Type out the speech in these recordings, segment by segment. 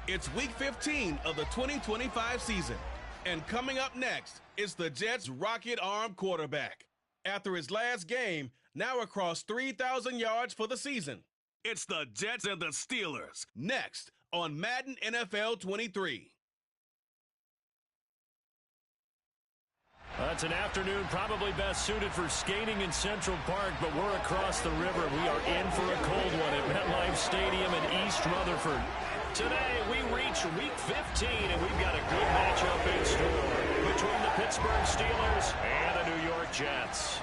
It's Week 15 of the 2025 season. And coming up next is the Jets' rocket arm quarterback. After his last game, now across 3,000 yards for the season. It's the Jets and the Steelers, next on Madden NFL 23. It's an afternoon probably best suited for skating in Central Park, but we're across the river. We are in for a cold one at MetLife Stadium in East Rutherford. Today, we reach Week 15, and we've got a good matchup in store between the Pittsburgh Steelers and the New York Jets.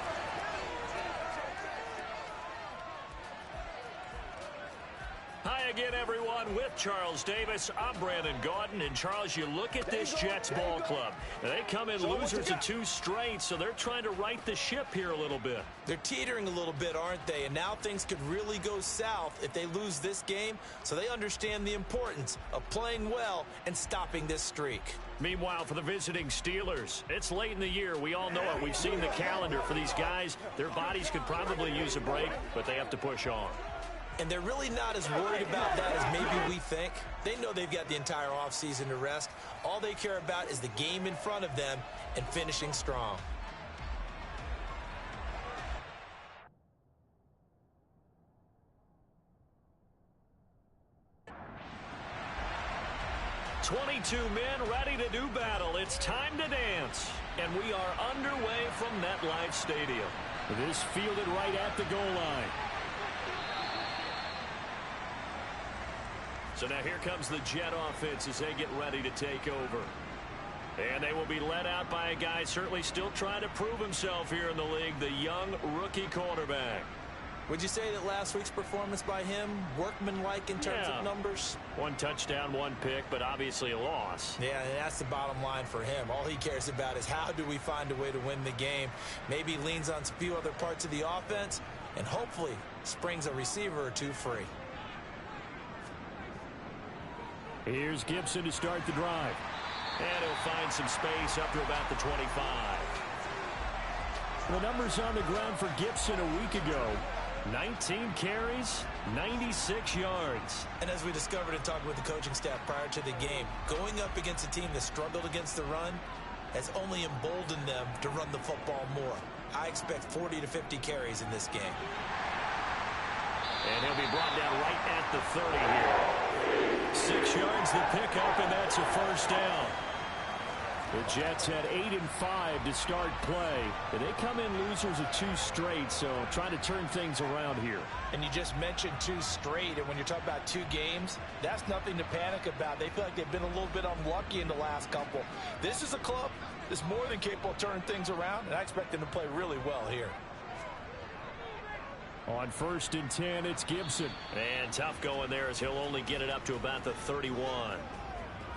Hi again, everyone. With Charles Davis, I'm Brandon Gaudin. And, Charles, you look at this Jets ball club. They come in losers of 2 straight, so they're trying to right the ship here a little bit. They're teetering a little bit, aren't they? And now things could really go south if they lose this game, so they understand the importance of playing well and stopping this streak. Meanwhile, for the visiting Steelers, it's late in the year. We all know it. We've seen the calendar for these guys. Their bodies could probably use a break, but they have to push on. And they're really not as worried about that as maybe we think. They know they've got the entire offseason to rest. All they care about is the game in front of them and finishing strong. "22 men ready to do battle. It's time to dance." And we are underway from MetLife Stadium. This fielded right at the goal line. So now here comes the Jet offense as they get ready to take over. And they will be led out by a guy certainly still trying to prove himself here in the league, the young rookie quarterback. Would you say that last week's performance by him, workmanlike in terms of numbers? 1 touchdown, 1 pick, but obviously a loss. Yeah, and that's the bottom line for him. All he cares about is how do we find a way to win the game. Maybe leans on a few other parts of the offense and hopefully springs a receiver or 2 free. Here's Gibson to start the drive. And he'll find some space up to about the 25. The numbers on the ground for Gibson a week ago. 19 carries, 96 yards. And as we discovered in talking with the coaching staff prior to the game, going up against a team that struggled against the run has only emboldened them to run the football more. I expect 40 to 50 carries in this game. And he'll be brought down right at the 30 here. 6 yards the pickup, and that's a first down. The Jets had 8 and 5 to start play. And they come in losers of 2 straight, so trying to turn things around here. And you just mentioned 2 straight, and when you're talking about 2 games, that's nothing to panic about. They feel like they've been a little bit unlucky in the last couple. This is a club that's more than capable of turning things around, and I expect them to play really well here. On 1st and 10, it's Gibson. And tough going there as he'll only get it up to about the 31.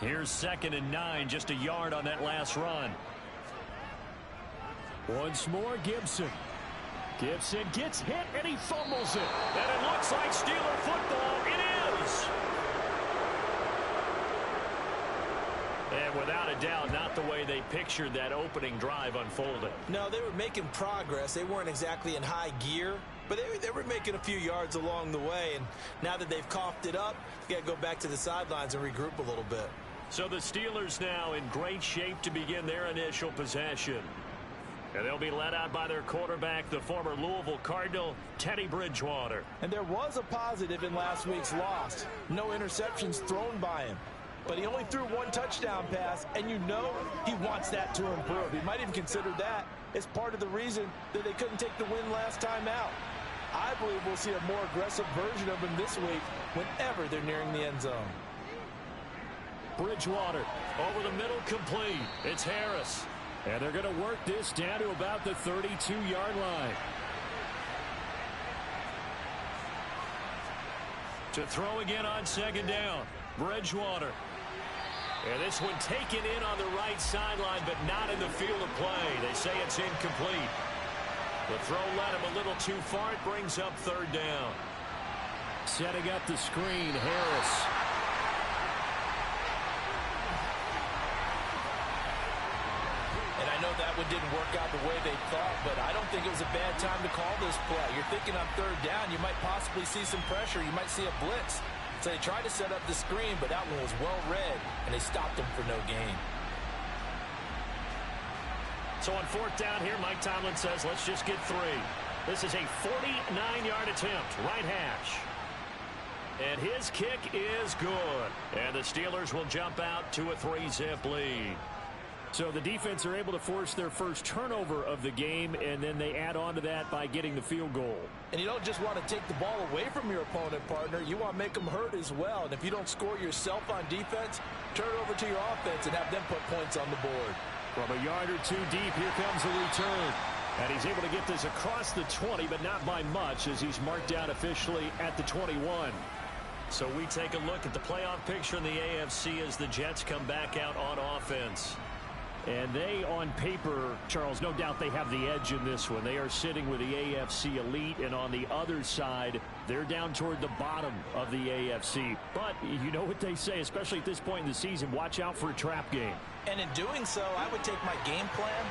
Here's 2nd and 9, just a yard on that last run. Once more, Gibson. Gibson gets hit, and he fumbles it. And it looks like Steeler football. It is. And without a doubt, not the way they pictured that opening drive unfolding. No, they were making progress. They weren't exactly in high gear, but they were making a few yards along the way. And now that they've coughed it up, you got to go back to the sidelines and regroup a little bit. So the Steelers now in great shape to begin their initial possession. And they'll be led out by their quarterback, the former Louisville Cardinal, Teddy Bridgewater. And there was a positive in last week's loss. No interceptions thrown by him. But he only threw 1 touchdown pass, and you know he wants that to improve. He might even consider that as part of the reason that they couldn't take the win last time out. I believe we'll see a more aggressive version of him this week whenever they're nearing the end zone. Bridgewater over the middle, complete. It's Harris. And they're going to work this down to about the 32-yard line. To throw again on 2nd down. Bridgewater. And this one taken in on the right sideline, but not in the field of play. They say it's incomplete. The throw led him a little too far. It brings up 3rd down. Setting up the screen, Harris. And I know that one didn't work out the way they thought, but I don't think it was a bad time to call this play. You're thinking on 3rd down, you might possibly see some pressure. You might see a blitz. So they tried to set up the screen, but that one was well read, and they stopped them for no gain. So on fourth down here, Mike Tomlin says, let's just get 3. This is a 49-yard attempt, right hash. And his kick is good. And the Steelers will jump out to a 3-zip lead. So the defense are able to force their first turnover of the game, and then they add on to that by getting the field goal. And you don't just want to take the ball away from your opponent, partner. You want to make them hurt as well. And if you don't score yourself on defense, turn it over to your offense and have them put points on the board. From a yard or two deep, here comes the return. And he's able to get this across the 20, but not by much, as he's marked down officially at the 21. So we take a look at the playoff picture in the AFC as the Jets come back out on offense. And they, on paper, Charles, no doubt they have the edge in this one. They are sitting with the AFC elite, and on the other side, they're down toward the bottom of the AFC. But you know what they say, especially at this point in the season, watch out for a trap game. And in doing so, I would take my game plan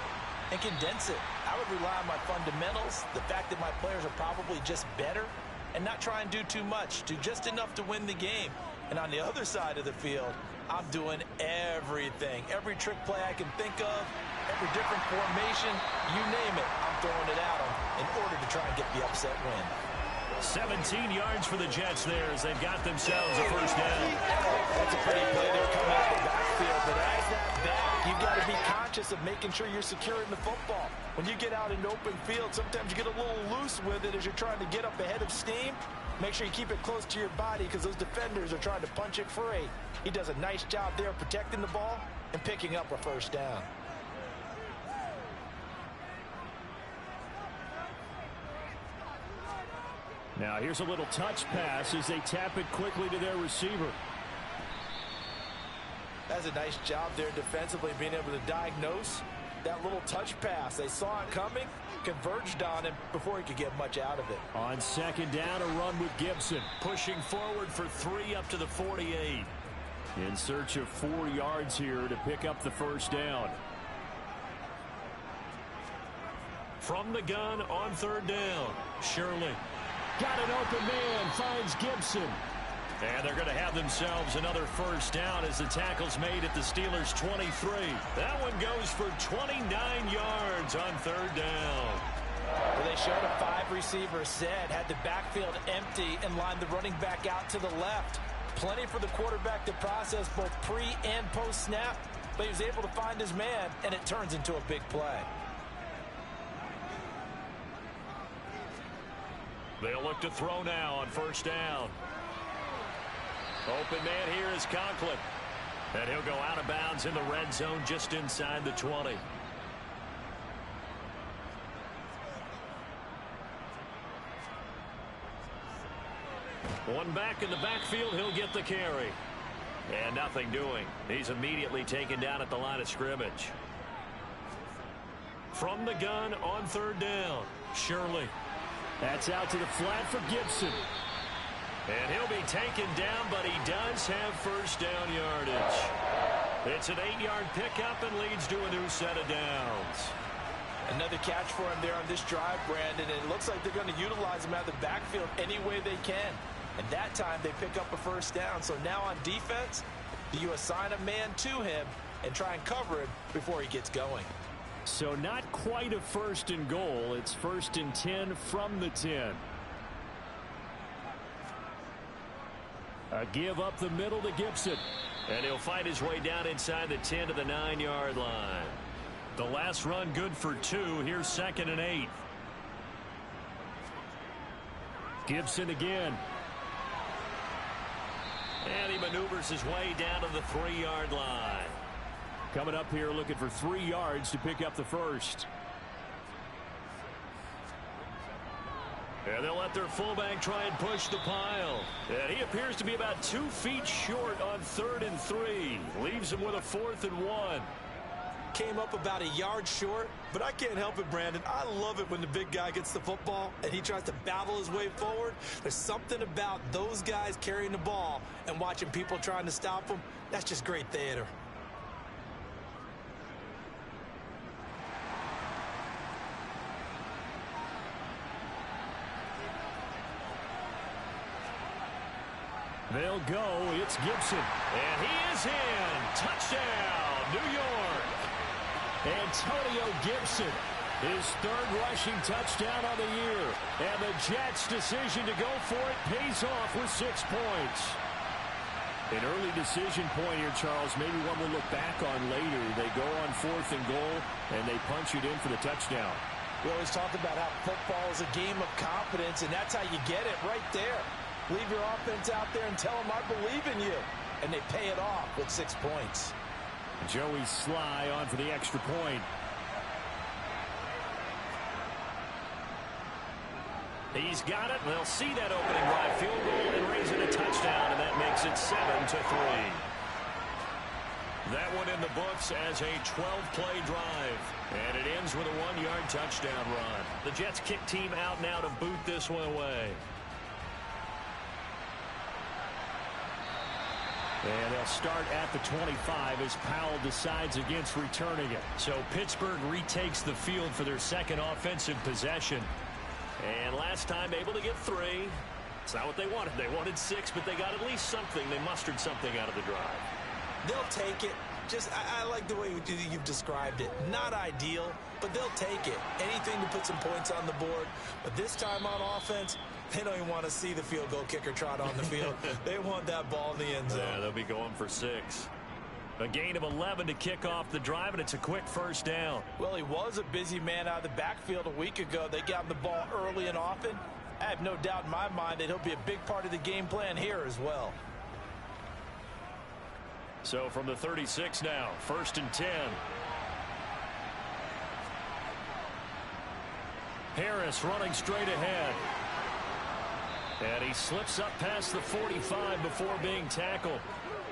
and condense it. I would rely on my fundamentals, the fact that my players are probably just better, and not try and do too much, do just enough to win the game. And on the other side of the field, I'm doing everything. Every trick play I can think of, every different formation, you name it, I'm throwing it at them in order to try and get the upset win. 17 yards for the Jets there as they've got themselves a first down. That's a pretty play there coming out of the backfield. But as that back, you've got to be conscious of making sure you're securing the football. When you get out in open field, sometimes you get a little loose with it as you're trying to get up ahead of steam. Make sure you keep it close to your body because those defenders are trying to punch it free. He does a nice job there protecting the ball and picking up a first down. Now here's a little touch pass as they tap it quickly to their receiver. That's a nice job there defensively, being able to diagnose that little touch pass. They saw it coming, converged on him before he could get much out of it. On second down, a run with Gibson. Pushing forward for 3 up to the 48. In search of 4 yards here to pick up the first down. From the gun on third down, Shirley. Got an open man, finds Gibson. And they're going to have themselves another first down as the tackle's made at the Steelers' 23. That one goes for 29 yards on third down. Well, they showed a 5-receiver set, had the backfield empty, and lined the running back out to the left. Plenty for the quarterback to process both pre- and post-snap, but he was able to find his man, and it turns into a big play. They'll look to throw now on first down. Open man here is Conklin. And he'll go out of bounds in the red zone just inside the 20. One back in the backfield, he'll get the carry. And nothing doing. He's immediately taken down at the line of scrimmage. From the gun on third down, Shirley. That's out to the flat for Gibson. And he'll be taken down, but he does have first down yardage. It's an 8-yard pickup and leads to a new set of downs. Another catch for him there on this drive, Brandon, and it looks like they're going to utilize him out of the backfield any way they can. And that time they pick up a first down. So now on defense, do you assign a man to him and try and cover him before he gets going? So not quite a first and goal. It's first and 10 from the 10. A give up the middle to Gibson. And he'll fight his way down inside the 10 to the 9-yard line. The last run good for 2. Here's second and 8. Gibson again. And he maneuvers his way down to the 3-yard line. Coming up here looking for 3 yards to pick up the first. And they'll let their fullback try and push the pile. And he appears to be about 2 feet short on 3rd and 3. Leaves him with a 4th and 1. Came up about a yard short, but I can't help it, Brandon. I love it when the big guy gets the football and he tries to battle his way forward. There's something about those guys carrying the ball and watching people trying to stop them. That's just great theater. They'll go. It's Gibson. And he is in. Touchdown, New York. Antonio Gibson, his third rushing touchdown of the year. And the Jets' decision to go for it pays off with 6 points. An early decision point here, Charles. Maybe one we'll look back on later. They go on 4th and goal, and they punch it in for the touchdown. We always talk about how football is a game of confidence, and that's how you get it right there. Leave your offense out there and tell them I believe in you. And they pay it off with 6 points. Joey Sly on for the extra point. He's got it. They'll see that opening drive field goal and raise it a touchdown, and that makes it 7-3. That one in the books as a 12-play drive. And it ends with a 1-yard touchdown run. The Jets kick team out now to boot this one away. And they'll start at the 25 as Powell decides against returning it. So Pittsburgh retakes the field for their second offensive possession. And last time able to get 3. It's not what they wanted. They wanted 6, but they got at least something. They mustered something out of the drive. They'll take it. I like the way you've described it. Not ideal, but they'll take it. Anything to put some points on the board. But this time on offense, they don't even want to see the field goal kicker trot on the field. They want that ball in the end zone. Yeah, they'll be going for 6. A gain of 11 to kick off the drive, and it's a quick first down. Well, he was a busy man out of the backfield a week ago. They got him the ball early and often. I have no doubt in my mind that he'll be a big part of the game plan here as well. So from the 36 now, 1st and 10. Harris running straight ahead. And he slips up past the 45 before being tackled.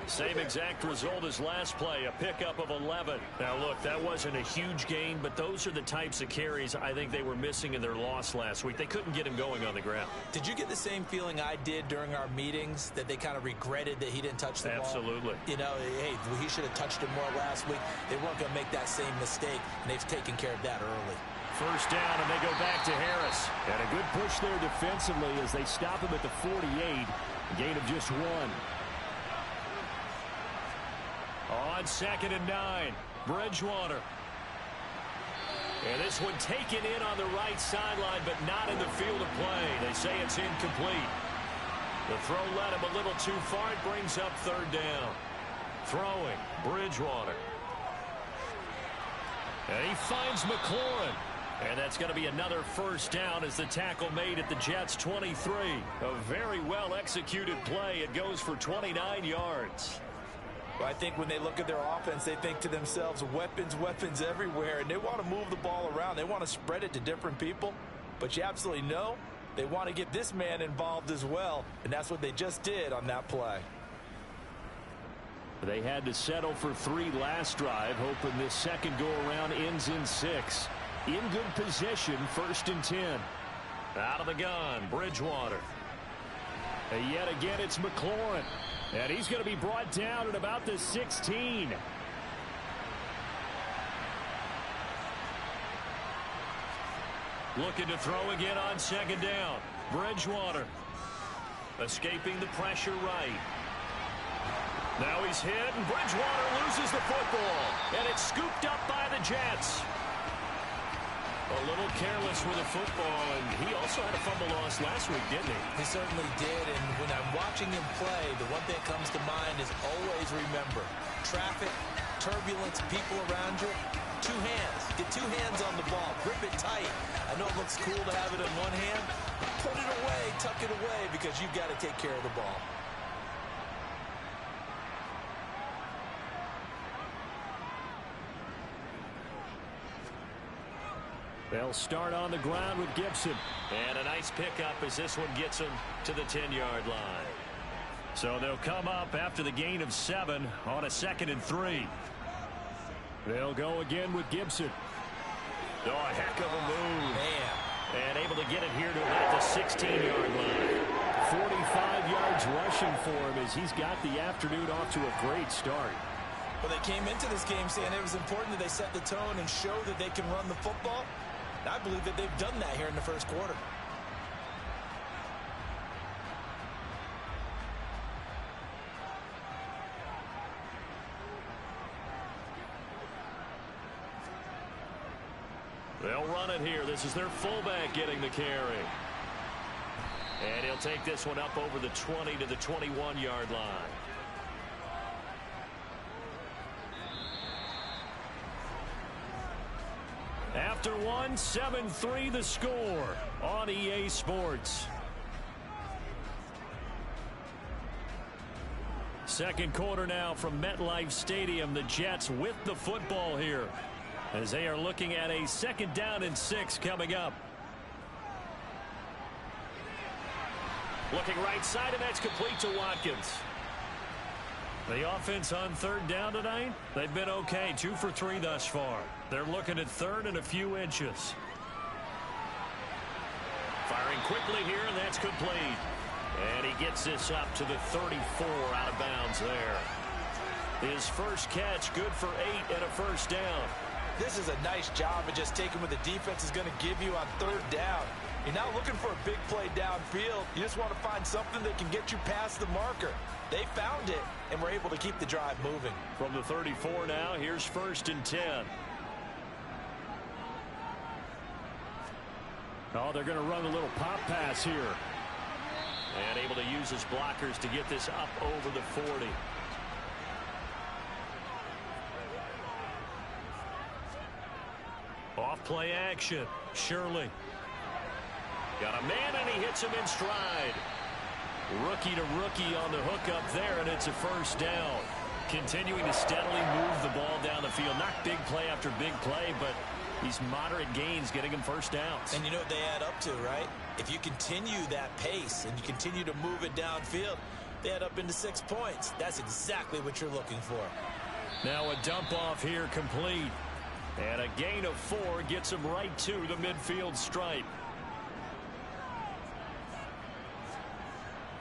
Same exact result as last play, a pickup of 11. Now, look, that wasn't a huge gain, but those are the types of carries I think they were missing in their loss last week. They couldn't get him going on the ground. Did you get the same feeling I did during our meetings, that they kind of regretted that he didn't touch the ball? Absolutely. You know, hey, he should have touched it more last week. They weren't going to make that same mistake, and they've taken care of that early. First down, and they go back to Harris. And a good push there defensively as they stop him at the 48. A gain of just 1. On 2nd and 9, Bridgewater. And this one taken in on the right sideline, but not in the field of play. They say it's incomplete. The throw led him a little too far. It brings up 3rd down. Throwing, Bridgewater. And he finds McLaurin. And that's going to be another first down as the tackle made at the Jets' 23. A very well-executed play. It goes for 29 yards. Well, I think when they look at their offense, they think to themselves, weapons everywhere, and they want to move the ball around. They want to spread it to different people, but you absolutely know they want to get this man involved as well, and that's what they just did on that play. They had to settle for 3 last drive, hoping this second go-around ends in 6. In good position, 1st and 10. Out of the gun, Bridgewater. And yet again, it's McLaurin. And he's going to be brought down at about the 16. Looking to throw again on 2nd down. Bridgewater escaping the pressure right. Now he's hit, and Bridgewater loses the football. And it's scooped up by the Jets. A little careless with the football, and he also had a fumble loss last week, didn't he? He certainly did, and when I'm watching him play, the one thing that comes to mind is always remember, traffic, turbulence, people around you, 2 hands. Get 2 hands on the ball. Grip it tight. I know it looks cool to have it in one hand. Put it away, tuck it away, because you've got to take care of the ball. They'll start on the ground with Gibson. And a nice pickup as this one gets him to the 10-yard line. So they'll come up after the gain of 7 on a 2nd and 3. They'll go again with Gibson. Oh, a heck of a move. Man. And able to get it here to about the 16-yard line. 45 yards rushing for him as he's got the afternoon off to a great start. Well, they came into this game saying it was important that they set the tone and show that they can run the football. I believe that they've done that here in the first quarter. They'll run it here. This is their fullback getting the carry. And he'll take this one up over the 20 to the 21-yard line. After one, 7-3 the score on EA Sports. Second quarter now from MetLife Stadium. The Jets with the football here as they are looking at a 2nd down and 6 coming up. Looking right side, and that's complete to Watkins. The offense on 3rd down tonight, they've been okay. 2 for 3 thus far. They're looking at 3rd and a few inches. Firing quickly here, and that's complete. And he gets this up to the 34 out of bounds there. His first catch, good for 8 and a 1st down. This is a nice job of just taking what the defense is going to give you on 3rd down. You're not looking for a big play downfield. You just want to find something that can get you past the marker. They found it and were able to keep the drive moving. From the 34 now, here's 1st and 10. Oh, they're going to run a little pop pass here. And able to use his blockers to get this up over the 40. Off play action. Shirley. Got a man, and he hits him in stride. Rookie to rookie on the hookup there, and it's a 1st down. Continuing to steadily move the ball down the field. Not big play after big play, but these moderate gains getting him 1st downs. And you know what they add up to, right? If you continue that pace and you continue to move it downfield, they add up into 6 points. That's exactly what you're looking for. Now a dump off here complete. And a gain of 4 gets him right to the midfield stripe.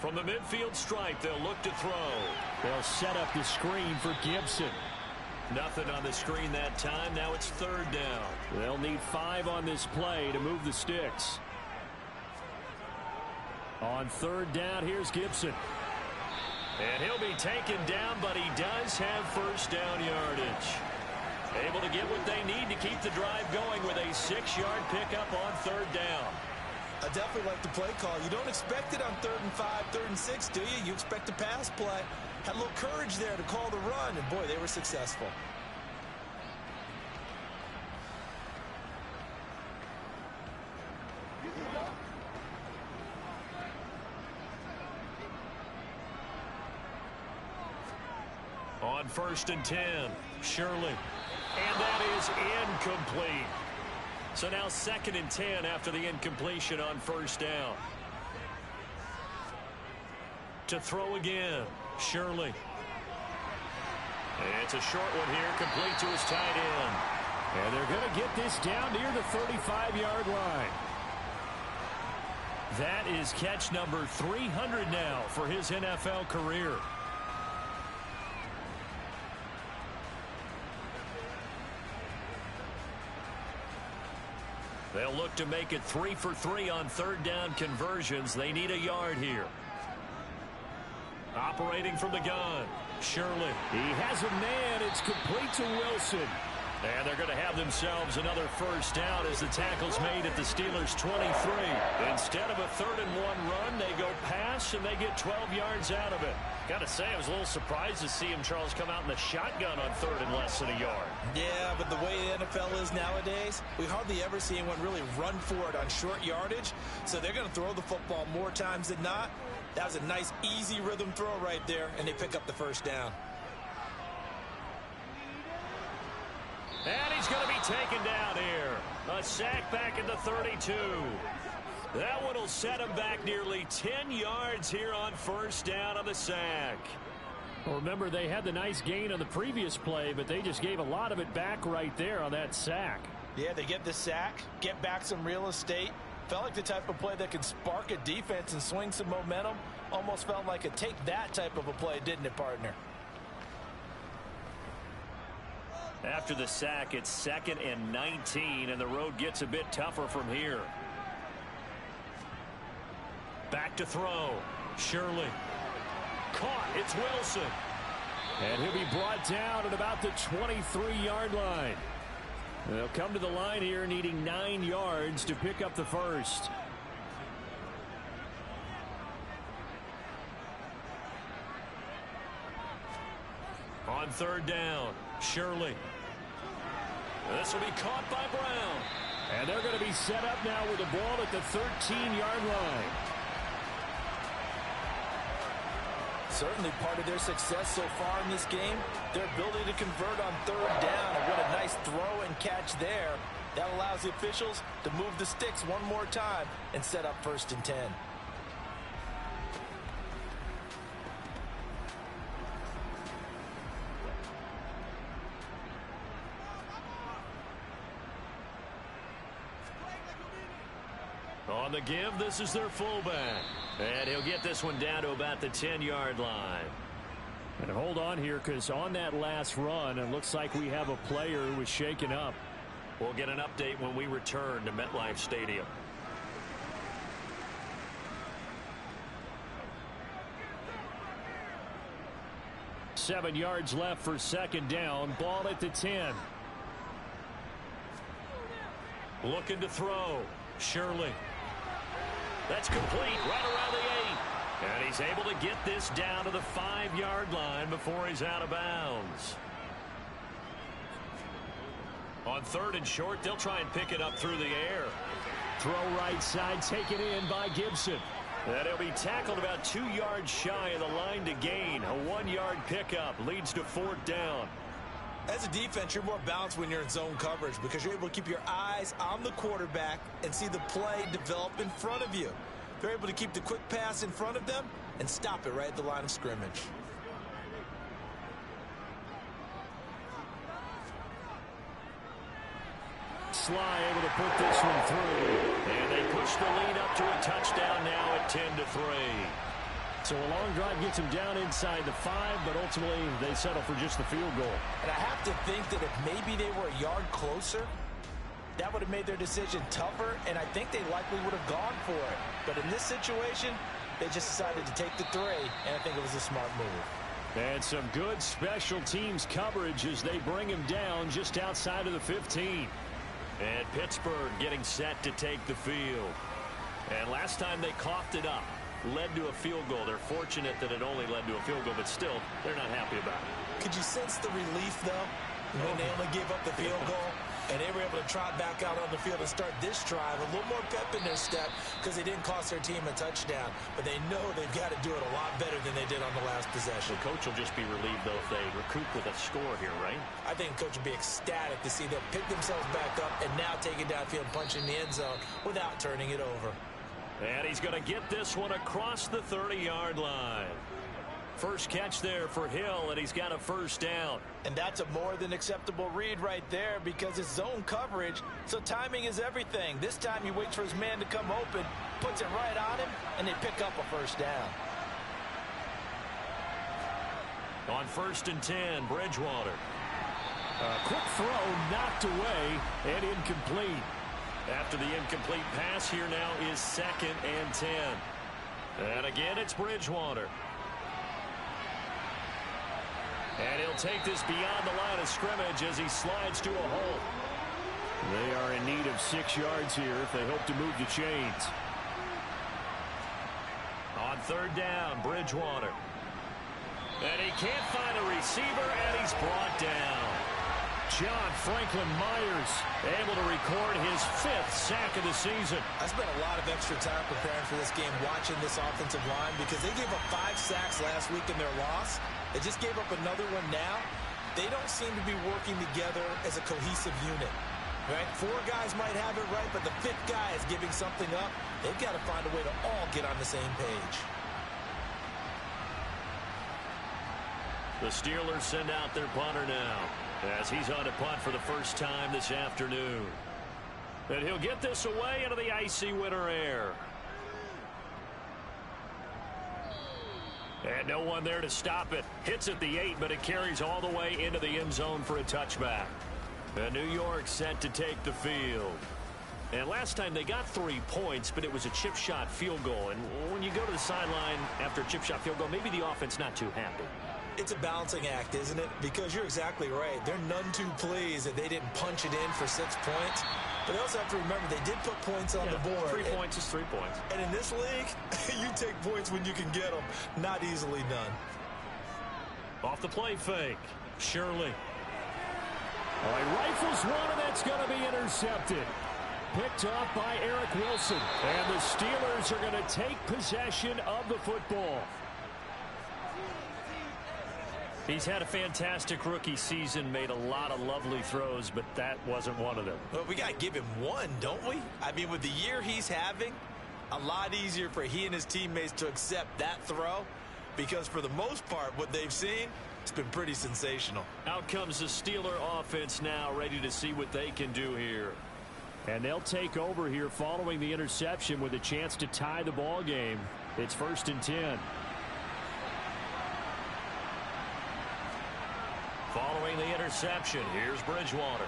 From the midfield stripe, they'll look to throw. They'll set up the screen for Gibson. Nothing on the screen that time. Now it's 3rd down. They'll need 5 on this play to move the sticks. On 3rd down, here's Gibson. And he'll be taken down, but he does have 1st down yardage. Able to get what they need to keep the drive going with a 6-yard pickup on 3rd down. I definitely like the play call. You don't expect it on 3rd and 5, 3rd and 6, do you? You expect a pass play. Had a little courage there to call the run, and boy, they were successful. On 1st and 10, Shirley. And that is incomplete. So now 2nd and 10 after the incompletion on 1st down. To throw again, Shirley. It's a short one here, complete to his tight end. And they're going to get this down near the 35-yard line. That is catch number 300 now for his NFL career. They'll look to make it 3 for 3 on 3rd down conversions. They need a yard here. Operating from the gun, Shirley. He has a man. It's complete to Wilson. And they're going to have themselves another 1st down as the tackle's made at the Steelers' 23. Instead of a 3rd and 1 run, they go pass, and they get 12 yards out of it. Got to say, I was a little surprised to see him, Charles, come out in the shotgun on 3rd and less than a yard. Yeah, but the way the NFL is nowadays, we hardly ever see anyone really run for it on short yardage. So they're going to throw the football more times than not. That was a nice, easy rhythm throw right there, and they pick up the 1st down. And he's going to be taken down here. A sack back at the 32. That one will set him back nearly 10 yards here on 1st down on the sack. Well, remember, they had the nice gain on the previous play, but they just gave a lot of it back right there on that sack. Yeah, they get the sack, get back some real estate. Felt like the type of play that can spark a defense and swing some momentum. Almost felt like a take that type of a play, didn't it, partner? After the sack, it's 2nd and 19, and the road gets a bit tougher from here. Back to throw. Shirley. Caught. It's Wilson. And he'll be brought down at about the 23-yard line. They'll come to the line here needing 9 yards to pick up the first. On third down, Shirley. This will be caught by Brown. And they're going to be set up now with the ball at the 13-yard line. Certainly part of their success so far in this game, their ability to convert on third down. And what a nice throw and catch there. That allows the officials to move the sticks one more time and set up 1st and 10. On the give, this is their fullback. And he'll get this one down to about the 10-yard line. And hold on here, because on that last run, it looks like we have a player who was shaken up. We'll get an update when we return to MetLife Stadium. Seven yards left for second down. Ball at the 10. Looking to throw. Shirley. That's complete right around the 8. And he's able to get this down to the 5-yard line before he's out of bounds. On third and short, they'll try and pick it up through the air. Throw right side, taken in by Gibson. And he'll be tackled about 2 yards shy of the line to gain. A 1-yard pickup leads to 4th down. As a defense, you're more balanced when you're in zone coverage because you're able to keep your eyes on the quarterback and see the play develop in front of you. They're able to keep the quick pass in front of them and stop it right at the line of scrimmage. Sly able to put this one through. And they push the lead up to a touchdown now at 10-3. So a long drive gets them down inside the 5, but ultimately they settle for just the field goal. And I have to think that if maybe they were a yard closer, that would have made their decision tougher, and I think they likely would have gone for it. But in this situation, they just decided to take the 3, and I think it was a smart move. And some good special teams coverage as they bring him down just outside of the 15. And Pittsburgh getting set to take the field. And last time they coughed it up, led to a field goal. They're fortunate that it only led to a field goal, but still, they're not happy about it. Could you sense the relief, though, when they only gave up the field goal? And they were able to trot back out on the field and start this drive. A little more pep in their step because they didn't cost their team a touchdown. But they know they've got to do it a lot better than they did on the last possession. The coach will just be relieved, though, if they recoup with a score here, right? I think the coach will be ecstatic to see them pick themselves back up and now take it downfield, punch in the end zone without turning it over. And he's going to get this one across the 30-yard line. First catch there for Hill, and he's got a first down. And that's a more than acceptable read right there because it's zone coverage, so timing is everything. This time he waits for his man to come open, puts it right on him, and they pick up a first down. On 1st and 10, Bridgewater. A quick throw knocked away and incomplete. After the incomplete pass, here now is 2nd and 10. And again, it's Bridgewater. And he'll take this beyond the line of scrimmage as he slides to a hole. They are in need of 6 yards here if they hope to move the chains. On 3rd down, Bridgewater. And he can't find a receiver, and he's brought down. John Franklin Myers able to record his 5th sack of the season. I spent a lot of extra time preparing for this game watching this offensive line because they gave up 5 sacks last week in their loss. They just gave up another one now. They don't seem to be working together as a cohesive unit. Right? 4 guys might have it right, but the 5th guy is giving something up. They've got to find a way to all get on the same page. The Steelers send out their punter now as he's on to punt for the first time this afternoon. And he'll get this away into the icy winter air. And no one there to stop it. Hits at the 8, but it carries all the way into the end zone for a touchback. And New York set to take the field. And last time they got 3 points, but it was a chip shot field goal. And when you go to the sideline after a chip shot field goal, maybe the offense not too happy. It's a balancing act, isn't it? Because you're exactly right. They're none too pleased that they didn't punch it in for 6 points. But they also have to remember they did put points on the board. 3 points is 3 points. And in this league, you take points when you can get them. Not easily done. Off the play fake. Shirley. Oh, he rifles one, and that's going to be intercepted. Picked off by Eric Wilson. And the Steelers are going to take possession of the football. He's had a fantastic rookie season, made a lot of lovely throws, but that wasn't one of them. Well, we got to give him one, don't we? I mean, with the year he's having, a lot easier for he and his teammates to accept that throw, because for the most part, what they've seen, it's been pretty sensational. Out comes the Steeler offense now, ready to see what they can do here. And they'll take over here following the interception with a chance to tie the ball game. It's 1st and 10. Following the interception, here's Bridgewater.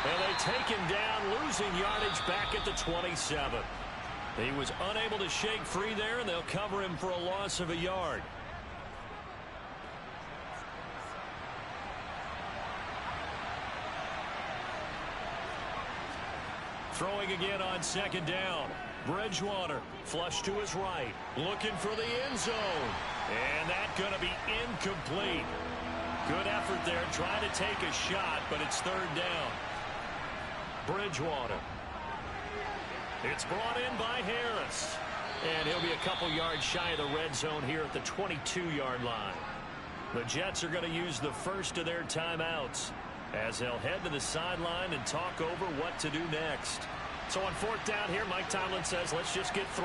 And they take him down, losing yardage back at the 27. He was unable to shake free there, and they'll cover him for a loss of a yard. Throwing again on 2nd down. Bridgewater, flush to his right, looking for the end zone. And that's going to be incomplete. Good effort there, trying to take a shot, but it's 3rd down. Bridgewater. It's brought in by Harris. And he'll be a couple yards shy of the red zone here at the 22-yard line. The Jets are going to use the first of their timeouts as they'll head to the sideline and talk over what to do next. So on 4th down here, Mike Tomlin says, let's just get 3.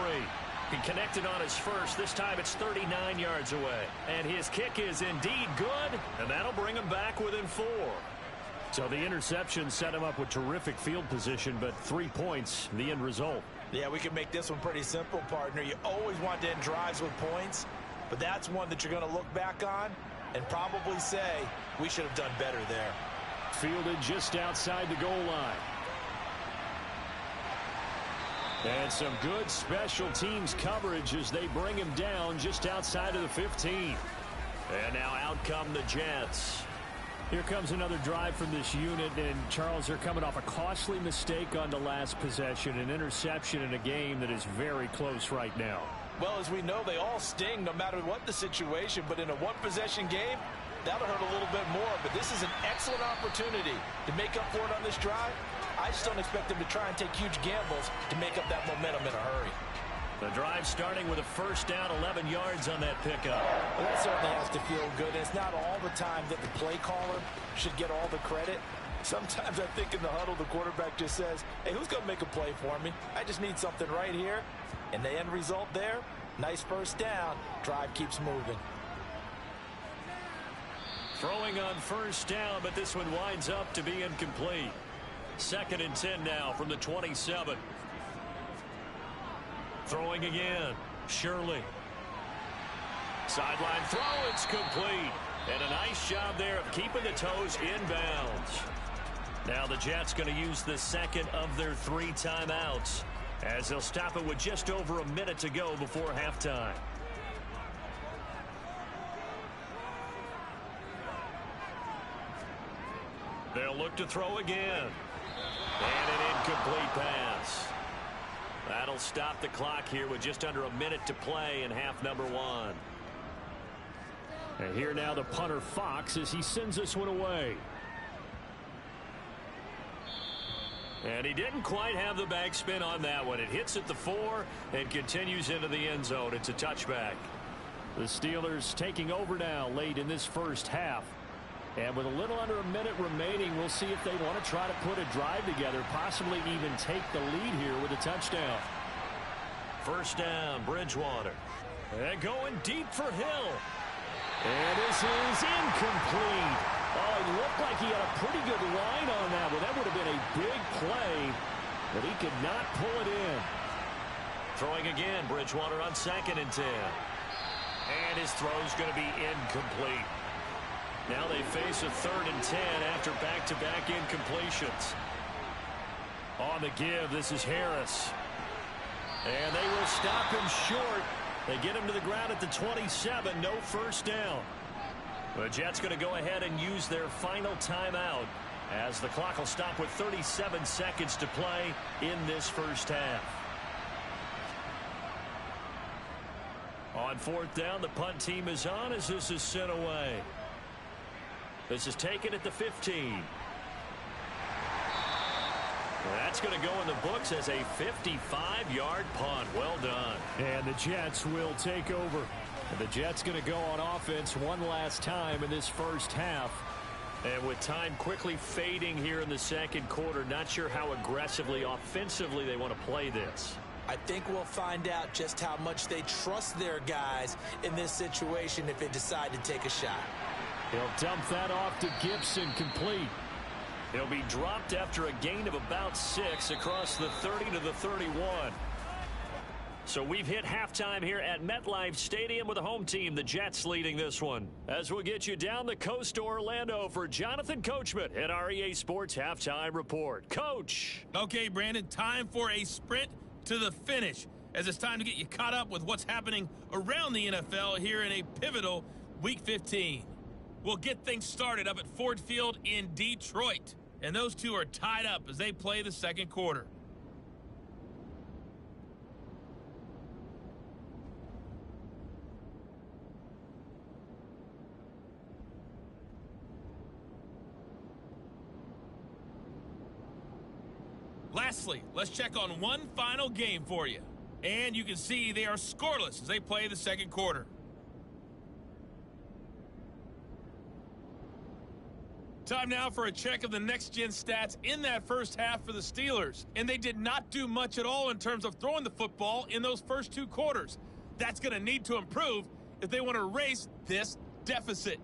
He connected on his first. This time it's 39 yards away. And his kick is indeed good, and that'll bring him back within 4. So the interception set him up with terrific field position, but 3 points, the end result. Yeah, we can make this one pretty simple, partner. You always want to end drives with points, but that's one that you're going to look back on and probably say, we should have done better there. Fielded just outside the goal line. And some good special teams coverage as they bring him down just outside of the 15. And now out come the Jets. Here comes another drive from this unit, and Charles, they're coming off a costly mistake on the last possession, an interception in a game that is very close right now. Well, as we know, they all sting no matter what the situation, but in a one-possession game, that'll hurt a little bit more. But this is an excellent opportunity to make up for it on this drive. I just don't expect them to try and take huge gambles to make up that momentum in a hurry. The drive starting with a 1st down, 11 yards on that pickup. Well, that certainly has to feel good. It's not all the time that the play caller should get all the credit. Sometimes I think in the huddle, the quarterback just says, hey, who's going to make a play for me? I just need something right here. And the end result there, nice 1st down. Drive keeps moving. Throwing on 1st down, but this one winds up to be incomplete. 2nd and 10 now from the 27. Throwing again. Shirley. Sideline throw. It's complete. And a nice job there of keeping the toes inbounds. Now the Jets going to use the 2nd of their 3 timeouts as they'll stop it with just over a minute to go before halftime. They'll look to throw again. And an incomplete pass. That'll stop the clock here with just under a minute to play in half number 1. And here now the punter Fox as he sends this one away. And he didn't quite have the backspin on that one. It hits at the 4 and continues into the end zone. It's a touchback. The Steelers taking over now late in this first half. And with a little under a minute remaining, we'll see if they want to try to put a drive together, possibly even take the lead here with a touchdown. 1st down, Bridgewater. And going deep for Hill. And this is incomplete. Oh, it looked like he had a pretty good line on that one. That would have been a big play, but he could not pull it in. Throwing again, Bridgewater on 2nd and 10. And his throw's going to be incomplete. Now they face a 3rd and 10 after back-to-back incompletions. On the give, this is Harris. And they will stop him short They get him to the ground at the 27. No first down. The Jets going to go ahead and use their final timeout as the clock will stop with 37 seconds to play in this first half. On fourth down, the punt team is on as this is sent away. This is taken at the 15. That's going to go in the books as a 55-yard punt. Well done. And the Jets will take over. The Jets going to go on offense one last time in this first half. And with time quickly fading here in the second quarter, not sure how aggressively, offensively they want to play this. I think we'll find out just how much they trust their guys in this situation if they decide to take a shot. He'll dump that off to Gibson, complete. He'll be dropped after a gain of about 6 across the 30 to the 31. So we've hit halftime here at MetLife Stadium with the home team, the Jets, leading this one. As we'll get you down the coast to Orlando for Jonathan Coachman at our EA Sports Halftime Report. Coach. Okay, Brandon, time for a sprint to the finish, as it's time to get you caught up with what's happening around the NFL here in a pivotal Week 15. We'll get things started up at Ford Field in Detroit, and those two are tied up as they play the second quarter. Lastly, let's check on one final game for you. And you can see they are scoreless as they play the second quarter. Time now for a check of the next-gen stats in that first half for the Steelers. And they did not do much at all in terms of throwing the football in those first two quarters. That's going to need to improve if they want to erase this deficit.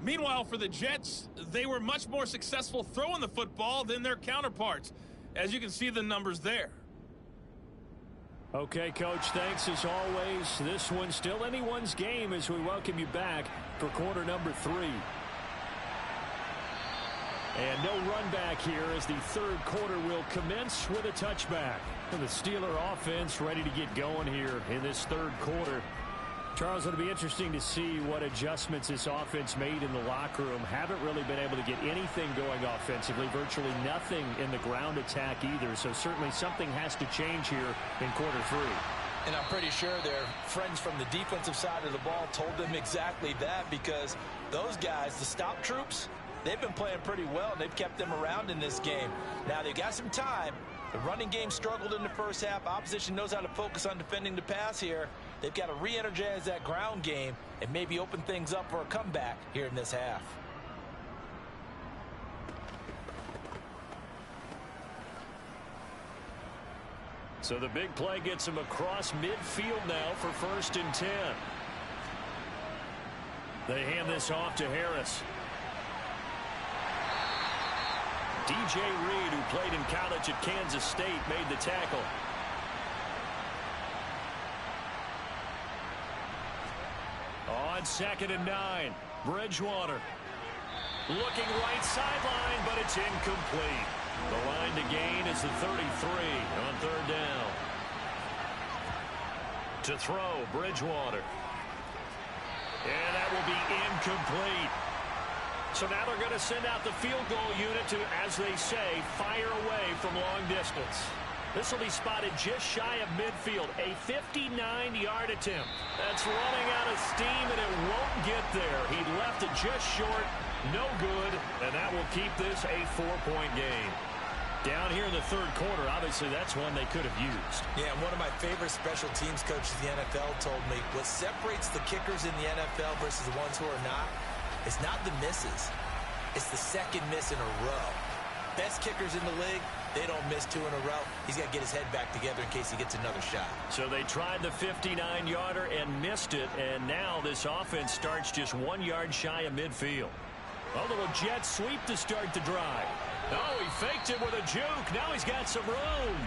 Meanwhile, for the Jets, they were much more successful throwing the football than their counterparts, as you can see the numbers there. Okay, Coach, thanks as always. This one's still anyone's game as we welcome you back for quarter number 3. And no run back here as the third quarter will commence with a touchback. And the Steeler offense ready to get going here in this third quarter. Charles, it'll be interesting to see what adjustments this offense made in the locker room. Haven't really been able to get anything going offensively, virtually nothing in the ground attack either. So certainly something has to change here in quarter 3. And I'm pretty sure their friends from the defensive side of the ball told them exactly that, because those guys, the stop troops, they've been playing pretty well, and they've kept them around in this game. Now, they've got some time. The running game struggled in the first half. Opposition knows how to focus on defending the pass here. They've got to re-energize that ground game and maybe open things up for a comeback here in this half. So the big play gets him across midfield now for 1st and 10. They hand this off to Harris. DJ Reed, who played in college at Kansas State, made the tackle. On 2nd and 9, Bridgewater. Looking right sideline, but it's incomplete. The line to gain is the 33 on 3rd down. To throw, Bridgewater. And that will be incomplete. So now they're going to send out the field goal unit to, as they say, fire away from long distance. This will be spotted just shy of midfield. A 59-yard attempt. That's running out of steam, and it won't get there. He left it just short. No good, and that will keep this a 4-point game. Down here in the third quarter, obviously that's one they could have used. Yeah, and one of my favorite special teams coaches in the NFL told me what separates the kickers in the NFL versus the ones who are not, it's not the misses. It's the second miss in a row. Best kickers in the league, they don't miss 2 in a row. He's got to get his head back together in case he gets another shot. So they tried the 59-yarder and missed it, and now this offense starts just 1 yard shy of midfield. A little jet sweep to start the drive. Oh, he faked it with a juke. Now he's got some room.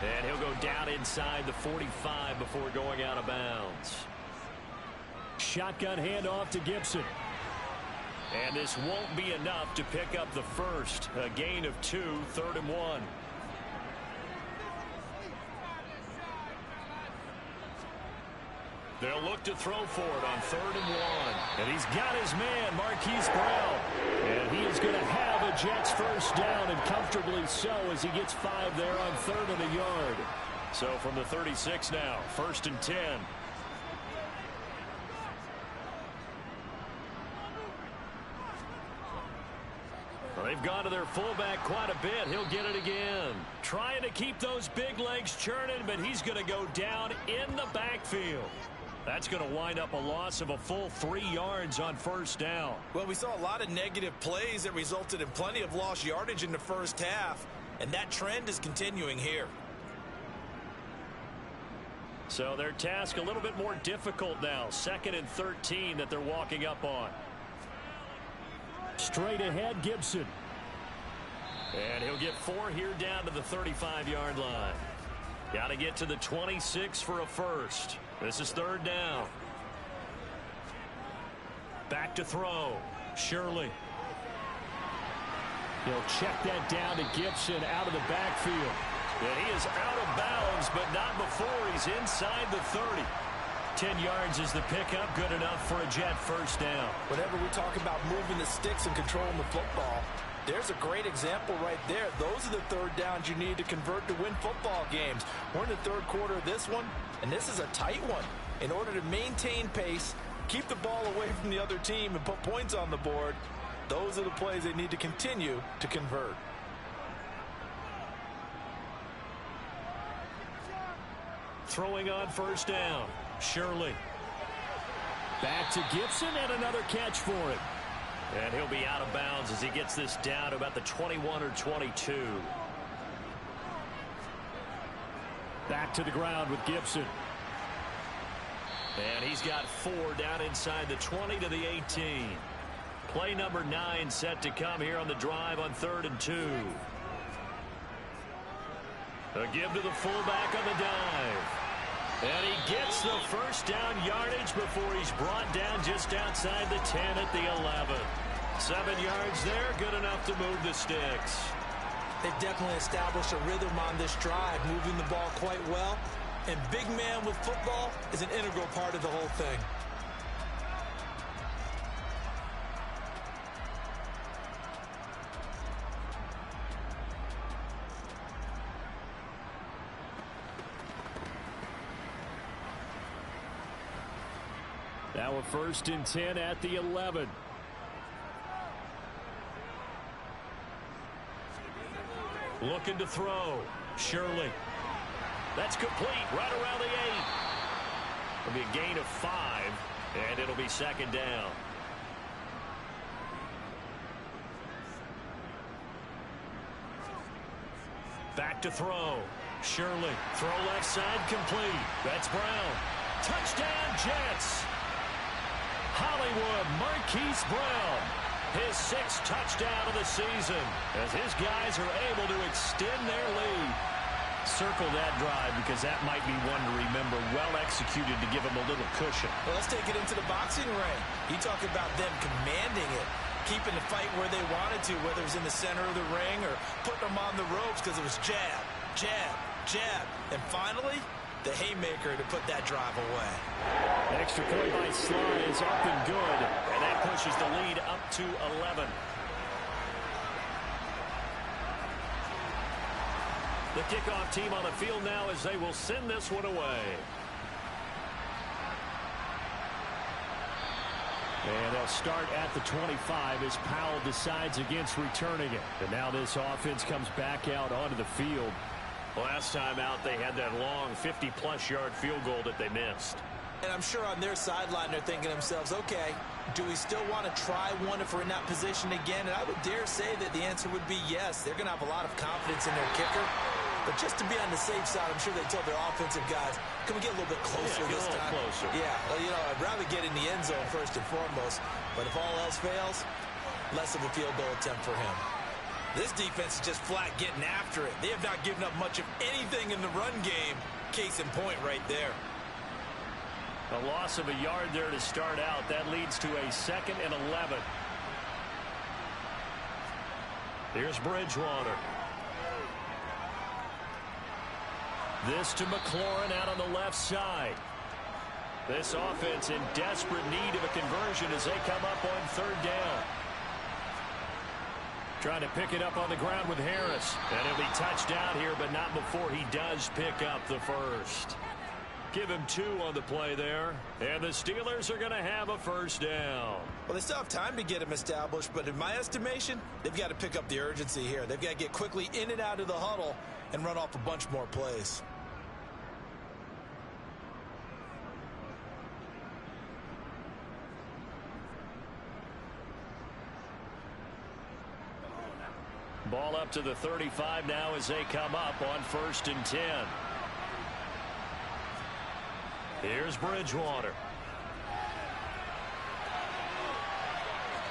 And he'll go down inside the 45 before going out of bounds. Shotgun handoff to Gibson. And this won't be enough to pick up the first. A gain of 2, 3rd and 1. They'll look to throw for it on 3rd and 1. And he's got his man, Marquise Brown. And he is going to have a Jets first down, and comfortably so, as he gets 5 there on 3rd and a yard. So from the 36 now, 1st and 10. Well, they've gone to their fullback quite a bit. He'll get it again. Trying to keep those big legs churning, but he's going to go down in the backfield. That's going to wind up a loss of a full 3 yards on 1st down. Well, we saw a lot of negative plays that resulted in plenty of lost yardage in the first half, and that trend is continuing here. So their task a little bit more difficult now. 2nd and 13 that they're walking up on. Straight ahead, Gibson. And he'll get 4 here down to the 35-yard line. Got to get to the 26 for a first. This is 3rd down. Back to throw. Shirley. He'll check that down to Gibson out of the backfield. And he is out of bounds, but not before he's inside the 30. 10 yards is the pickup. Good enough for a Jet first down. Whenever we talk about moving the sticks and controlling the football, there's a great example right there. Those are the 3rd downs you need to convert to win football games. We're in the 3rd quarter of this one, and this is a tight one. In order to maintain pace, keep the ball away from the other team, and put points on the board, those are the plays they need to continue to convert. Throwing on 1st down. Shirley. Back to Gibson, and another catch for him. And he'll be out of bounds as he gets this down to about the 21 or 22. Back to the ground with Gibson. And he's got 4 down inside the 20 to the 18. Play number 9 set to come here on the drive on 3rd and 2. A give to the fullback on the dive. And he gets the first down yardage before he's brought down just outside the 10 at the 11. 7 yards there, good enough to move the sticks. They've definitely established a rhythm on this drive, moving the ball quite well. And big man with football is an integral part of the whole thing. Now a 1st and 10 at the 11. Looking to throw. Shirley. That's complete right around the 8. It'll be a gain of 5, and it'll be 2nd down. Back to throw. Shirley. Throw left side complete. That's Brown. Touchdown Jets. Hollywood Marquise Brown. His 6th touchdown of the season as his guys are able to extend their lead. Circle that drive because that might be one to remember. Well executed to give him a little cushion. Well, let's take it into the boxing ring. You talk about them commanding it, keeping the fight where they wanted to, whether it was in the center of the ring or putting them on the ropes because it was jab, jab, jab. And finally, the haymaker to put that drive away. An extra point by Sly is up and good. And that pushes the lead up to 11. The kickoff team on the field now as they will send this one away. And they'll start at the 25 as Powell decides against returning it. And now this offense comes back out onto the field. Last time out, they had that long 50-plus yard field goal that they missed. And I'm sure on their sideline, they're thinking to themselves, okay, do we still want to try one if we're in that position again? And I would dare say that the answer would be yes. They're going to have a lot of confidence in their kicker. But just to be on the safe side, I'm sure they told their offensive guys, can we get a little bit closer this time? Closer. Yeah, well, you know, I'd rather get in the end zone first and foremost. But if all else fails, less of a field goal attempt for him. This defense is just flat getting after it. They have not given up much of anything in the run game. Case in point right there. A loss of a yard there to start out. That leads to a 2nd and 11. Here's Bridgewater. This to McLaurin out on the left side. This offense in desperate need of a conversion as they come up on third down. Trying to pick it up on the ground with Harris. And he'll be touched down here, but not before he does pick up the first. Give him 2 on the play there. And the Steelers are going to have a first down. Well, they still have time to get him established, but in my estimation, they've got to pick up the urgency here. They've got to get quickly in and out of the huddle and run off a bunch more plays. Ball up to the 35 now as they come up on 1st and 10. Here's Bridgewater.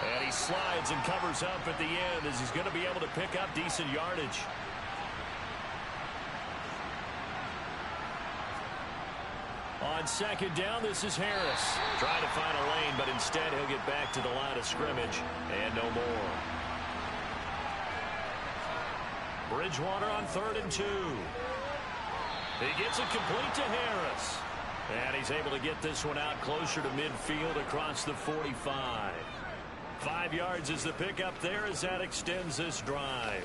And he slides and covers up at the end as he's going to be able to pick up decent yardage. On 2nd down, this is Harris. Trying to find a lane, but instead he'll get back to the line of scrimmage and no more. Bridgewater on 3rd and 2. He gets it complete to Harris. And he's able to get this one out closer to midfield across the 45. 5 yards is the pickup there as that extends this drive.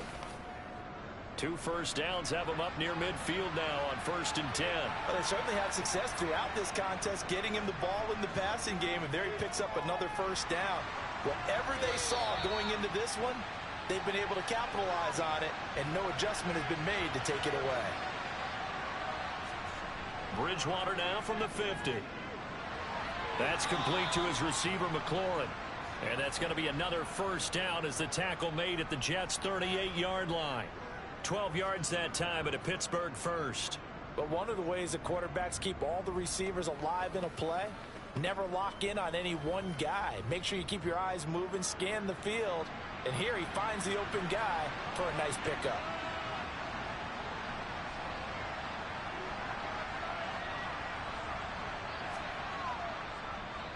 2 first downs have them up near midfield now on 1st and 10. Well, they certainly had success throughout this contest getting him the ball in the passing game, and there he picks up another first down. Whatever they saw going into this one, they've been able to capitalize on it, and no adjustment has been made to take it away. Bridgewater now from the 50. That's complete to his receiver, McLaurin. And that's going to be another first down as the tackle made at the Jets' 38-yard line. 12 yards that time at a Pittsburgh first. But one of the ways that quarterbacks keep all the receivers alive in a play, never lock in on any one guy. Make sure you keep your eyes moving, scan the field. And here he finds the open guy for a nice pickup.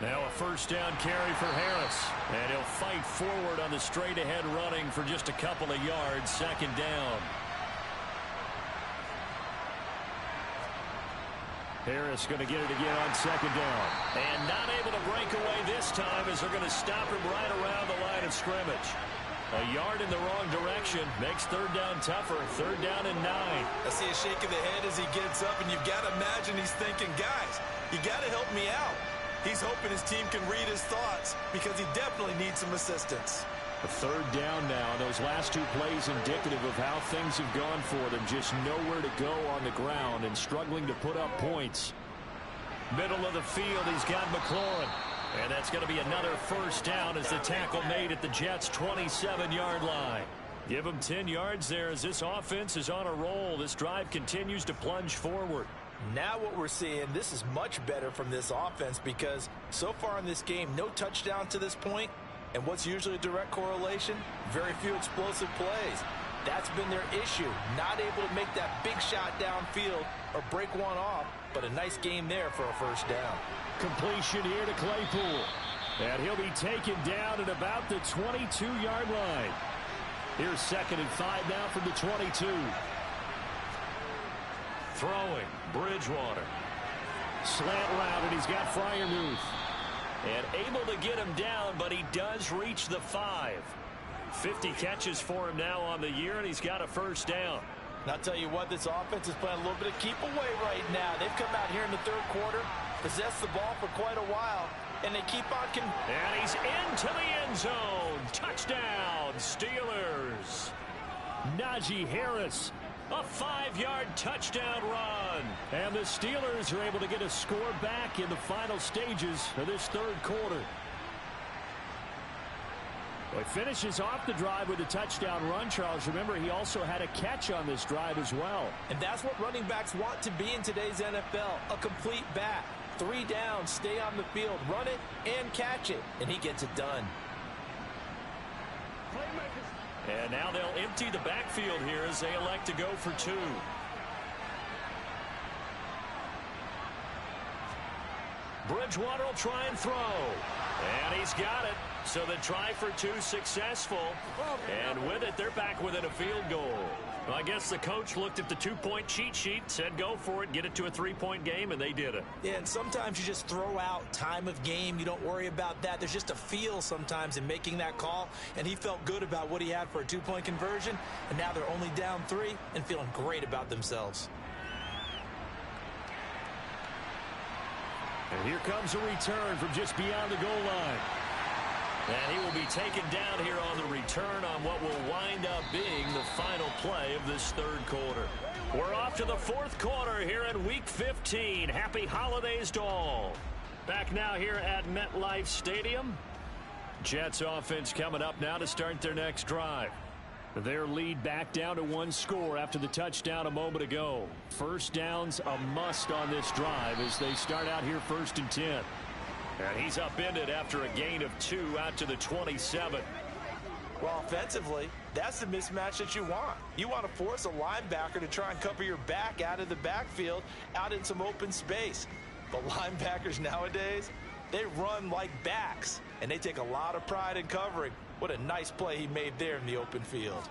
Now a first down carry for Harris. And he'll fight forward on the straight-ahead running for just a couple of yards. 2nd down. Harris going to get it again on 2nd down. And not able to break away this time as they're going to stop him right around the line of scrimmage. A yard in the wrong direction makes 3rd down tougher. 3rd down and 9. I see a shake of the head as he gets up, and you've got to imagine he's thinking, guys, you got to help me out. He's hoping his team can read his thoughts because he definitely needs some assistance. A 3rd down now. Those last 2 plays indicative of how things have gone for them. Just nowhere to go on the ground and struggling to put up points. Middle of the field, he's got McLaurin. And that's going to be another first down as the tackle made at the Jets' 27-yard line. Give them 10 yards there as this offense is on a roll. This drive continues to plunge forward. Now what we're seeing, this is much better from this offense because so far in this game, no touchdown to this point. And what's usually a direct correlation? Very few explosive plays. That's been their issue. Not able to make that big shot downfield or break one off, but a nice game there for a first down. Completion here to Claypool. And he'll be taken down at about the 22-yard line. Here's 2nd and 5 now from the 22. Throwing, Bridgewater. Slant route, and he's got Freiermuth. And able to get him down, but he does reach the 5. 50 catches for him now on the year, and he's got a first down. And I'll tell you what, this offense is playing a little bit of keep away right now. They've come out here in the 3rd quarter, possessed the ball for quite a while, and they keep on... And he's into the end zone. Touchdown, Steelers. Najee Harris. A 5-yard touchdown run. And the Steelers are able to get a score back in the final stages of this 3rd quarter. Well, he finishes off the drive with a touchdown run, Charles. Remember, he also had a catch on this drive as well. And that's what running backs want to be in today's NFL, a complete back. 3 downs, stay on the field, run it, and catch it. And he gets it done. And now they'll empty the backfield here as they elect to go for 2. Bridgewater will try and throw. And he's got it. So the try for two successful. And with it, they're back within a field goal. Well, I guess the coach looked at the two-point cheat sheet, said go for it, get it to a three-point game, and they did it. Yeah, and sometimes you just throw out time of game. You don't worry about that. There's just a feel sometimes in making that call, and he felt good about what he had for a two-point conversion, and now they're only down 3 and feeling great about themselves. And here comes a return from just beyond the goal line. And he will be taken down here on the return on what will wind up being the final play of this third quarter. We're off to the fourth quarter here in Week 15. Happy holidays to all. Back now here at MetLife Stadium. Jets offense coming up now to start their next drive. Their lead back down to 1 score after the touchdown a moment ago. First down's a must on this drive as they start out here 1st and 10. And he's upended after a gain of 2 out to the 27. Well, offensively, that's the mismatch that you want. You want to force a linebacker to try and cover your back out of the backfield, out in some open space. But linebackers nowadays, they run like backs, and they take a lot of pride in covering. What a nice play he made there in the open field.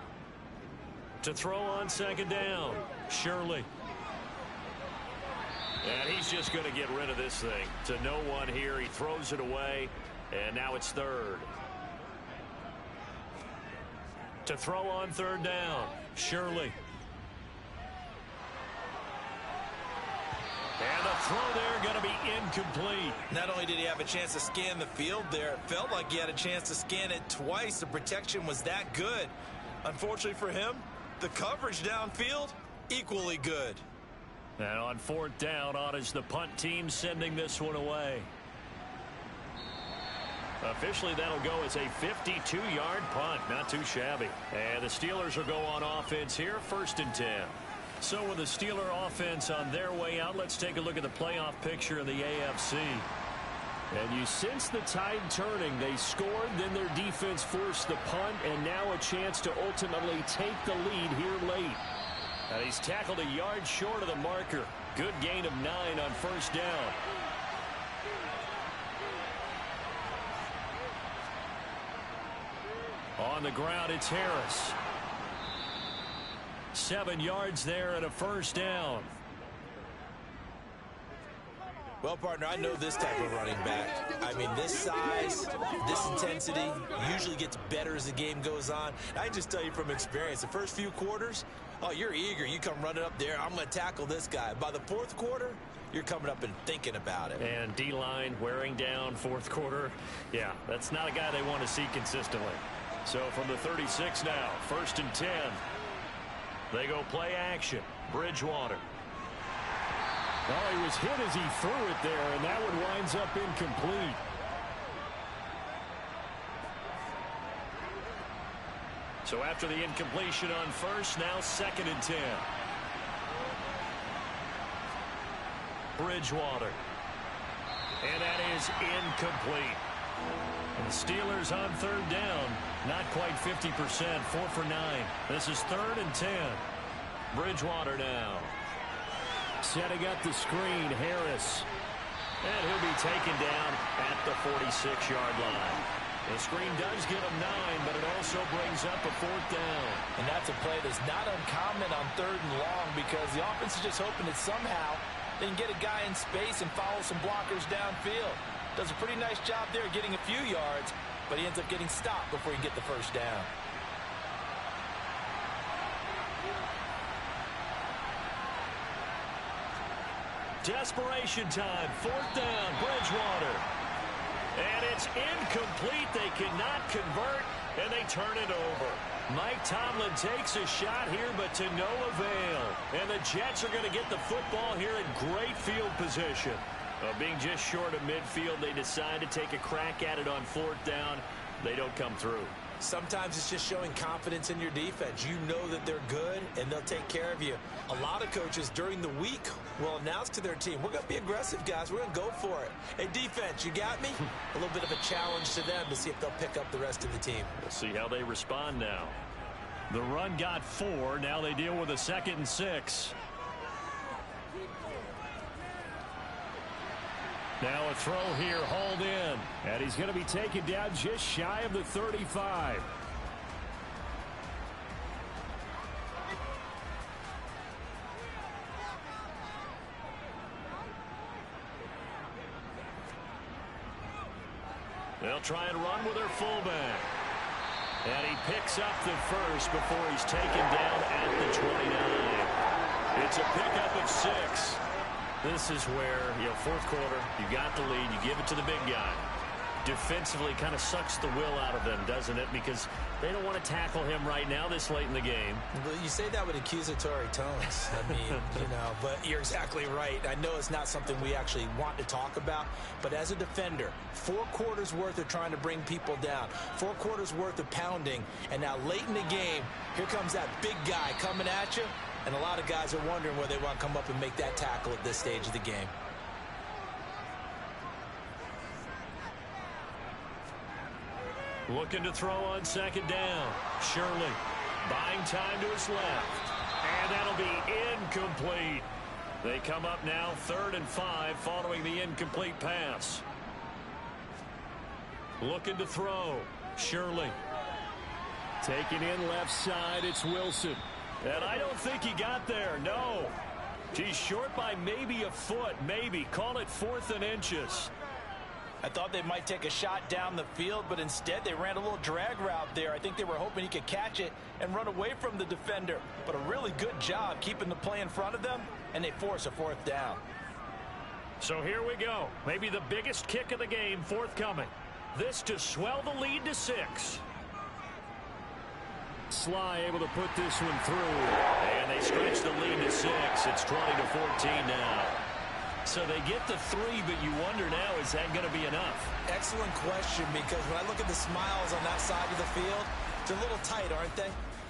To throw on second down, Shirley. And he's just going to get rid of this thing. To no one here. He throws it away. And now it's third. To throw on third down. Shirley. And the throw there going to be incomplete. Not only did he have a chance to scan the field there, it felt like he had a chance to scan it twice. The protection was that good. Unfortunately for him, the coverage downfield, equally good. And on fourth down, on is the punt team sending this one away. Officially, that'll go as a 52-yard punt. Not too shabby. And the Steelers will go on offense here, 1st and 10. So with the Steeler offense on their way out, let's take a look at the playoff picture in the AFC. And you sense the tide turning. They scored, then their defense forced the punt, and now a chance to ultimately take the lead here late. And he's tackled a yard short of the marker. Good gain of 9 on first down. On the ground, it's Harris. 7 yards there and a first down. Well, partner, I know this type of running back. I mean, this size, this intensity usually gets better as the game goes on. I can just tell you from experience, the first few quarters, oh, you're eager. You come running up there, I'm going to tackle this guy. By the fourth quarter, you're coming up and thinking about it. And D-line wearing down fourth quarter. Yeah, that's not a guy they want to see consistently. So from the 36 now, 1st and 10. They go play action. Bridgewater. Oh, he was hit as he threw it there, and that one winds up incomplete. So after the incompletion on first, now 2nd and 10. Bridgewater. And that is incomplete. And the Steelers on third down. Not quite 50%, 4 for 9. This is 3rd and 10. Bridgewater now. Setting up the screen, Harris. And he'll be taken down at the 46-yard line. The screen does get him 9, but it also brings up a 4th down. And that's a play that's not uncommon on 3rd and long because the offense is just hoping that somehow they can get a guy in space and follow some blockers downfield. Does a pretty nice job there getting a few yards, but he ends up getting stopped before he can get the first down. Desperation time, 4th down, Bridgewater. And it's incomplete. They cannot convert, and they turn it over. Mike Tomlin takes a shot here, but to no avail. And the Jets are going to get the football here in great field position. Being just short of midfield, they decide to take a crack at it on 4th down. They don't come through. Sometimes it's just showing confidence in your defense. You know that they're good, and they'll take care of you. A lot of coaches during the week will announce to their team, we're going to be aggressive, guys. We're going to go for it. Hey, defense, you got me? A little bit of a challenge to them to see if they'll pick up the rest of the team. We'll see how they respond now. The run got 4. Now they deal with a 2nd and 6. Now a throw here, hauled in. And he's going to be taken down just shy of the 35. They'll try and run with their fullback. And he picks up the first before he's taken down at the 29. It's a pickup of 6. This is where, fourth quarter, you got the lead, you give it to the big guy. Defensively kind of sucks the will out of them, doesn't it? Because they don't want to tackle him right now this late in the game. Well, you say that with accusatory tones. I mean, but you're exactly right. I know it's not something we actually want to talk about, but as a defender, 4 quarters worth of trying to bring people down, 4 quarters worth of pounding, and now late in the game, here comes that big guy coming at you, and a lot of guys are wondering whether they want to come up and make that tackle at this stage of the game. Looking to throw on second down. Shirley buying time to his left. And that'll be incomplete. They come up now 3rd and 5 following the incomplete pass. Looking to throw. Shirley. Taking in left side, it's Wilson. And I don't think he got there, no. He's short by maybe a foot, maybe. Call it 4th and inches. I thought they might take a shot down the field, but instead they ran a little drag route there. I think they were hoping he could catch it and run away from the defender. But a really good job keeping the play in front of them, and they force a 4th down. So here we go. Maybe the biggest kick of the game forthcoming. This to swell the lead to 6. Sly able to put this one through. And they stretch the lead to 6. It's 20-14 now. So they get the 3, but you wonder now, is that going to be enough? Excellent question, because when I look at the smiles on that side of the field, they're a little tight, aren't they?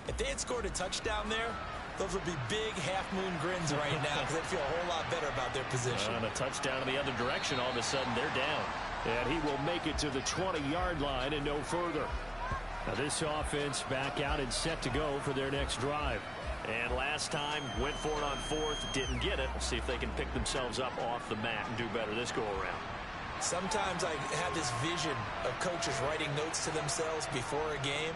If they had scored a touchdown there, those would be big half-moon grins right now because they feel a whole lot better about their position. And a touchdown in the other direction, all of a sudden they're down. And he will make it to the 20-yard line and no further. Now this offense back out and set to go for their next drive. And last time, went for it on 4th, didn't get it. We'll see if they can pick themselves up off the mat and do better this go-around. Sometimes I have this vision of coaches writing notes to themselves before a game.